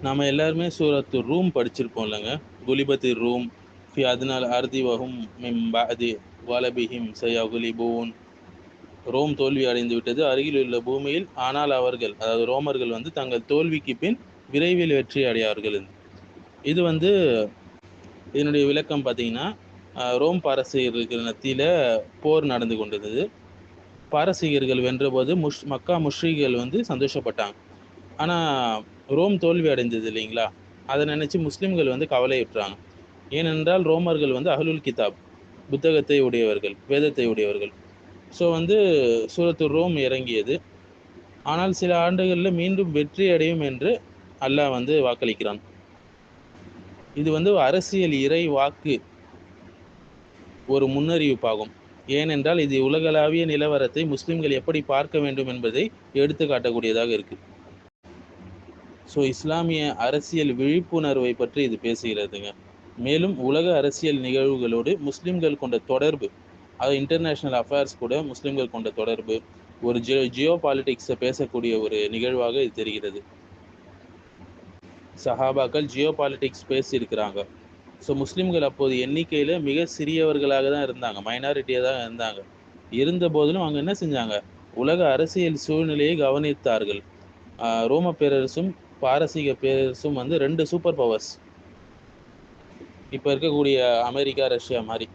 நாம எல்லாருமே சூரத்து ரூம் படிச்சிருப்போம் இல்லைங்க. குலிபத்தி ரூம் ஃபி அதனால் அர்தி வஹும் மின் பஅதி வலபிஹிம் சயகுலிபூன். ரோம் தோல்வி அடைந்து விட்டது அருகில் உள்ள பூமியில், ஆனால் அவர்கள், அதாவது ரோமர்கள் வந்து தங்கள் தோல்விக்கு பின் விரைவில் வெற்றி அடையார்கள். இது வந்து இதனுடைய விளக்கம் பார்த்தீங்கன்னா, ரோம் பாரசீகர்களுக்கு மத்தியில போர் நடந்து கொண்டிருந்தது. பாரசீகர்கள் வென்றபோது மக்கா முஷ்ரிக்குகள் வந்து சந்தோஷப்பட்டாங்க. ஆனா ரோம் தோல்வி அடைந்தது இல்லைங்களா? அதை நினைச்சு முஸ்லிம்கள் வந்து கவலையுற்றாங்க. ஏனென்றால் ரோமர்கள் வந்து அஹ்லுல் கிதாப், புத்தகத்தை உடையவர்கள், வேதத்தை உடையவர்கள். ஸோ வந்து சூரத்து ரோம் இறங்கியது. ஆனால் சில ஆண்டுகள்ல மீண்டும் வெற்றி அடையும் என்று அல்லாஹ் வந்து வாக்களிக்கிறான். இது வந்து அரசியல் இறை வாக்கு, ஒரு முன்னறிவிப்பாகும். ஏனென்றால் இது உலகளாவிய நிலவரத்தை முஸ்லிம்கள் எப்படி பார்க்க வேண்டும் என்பதை எடுத்து காட்டக்கூடியதாக இருக்கு. ஸோ இஸ்லாமிய அரசியல் விழிப்புணர்வை பற்றி இது பேசுகிறதுங்க. மேலும் உலக அரசியல் நிகழ்வுகளோடு முஸ்லிம்கள் கொண்ட தொடர்பு, அது இன்டர்நேஷ்னல் அஃபேர்ஸ் கூட முஸ்லிம்கள் கொண்ட தொடர்பு, ஒரு ஜியோ பாலிட்டிக்ஸை பேசக்கூடிய ஒரு நிகழ்வாக இது தெரிகிறது. சஹாபாக்கள் ஜியோ பாலிட்டிக்ஸ் பேசியிருக்கிறாங்க. ஸோ முஸ்லிம்கள் அப்போது எண்ணிக்கையில் மிக சிறியவர்களாக தான் இருந்தாங்க, மைனாரிட்டியாக தான் இருந்தாங்க. இருந்த போதிலும் அவங்க என்ன செஞ்சாங்க? உலக அரசியல் சூழ்நிலையை கவனித்தார்கள். ரோம பேரரசும் பாரசீக பேரரசும் வந்து 2 சூப்பர் பவர்ஸ், இப்போ இருக்கக்கூடிய அமெரிக்கா, ரஷ்யா மாதிரி.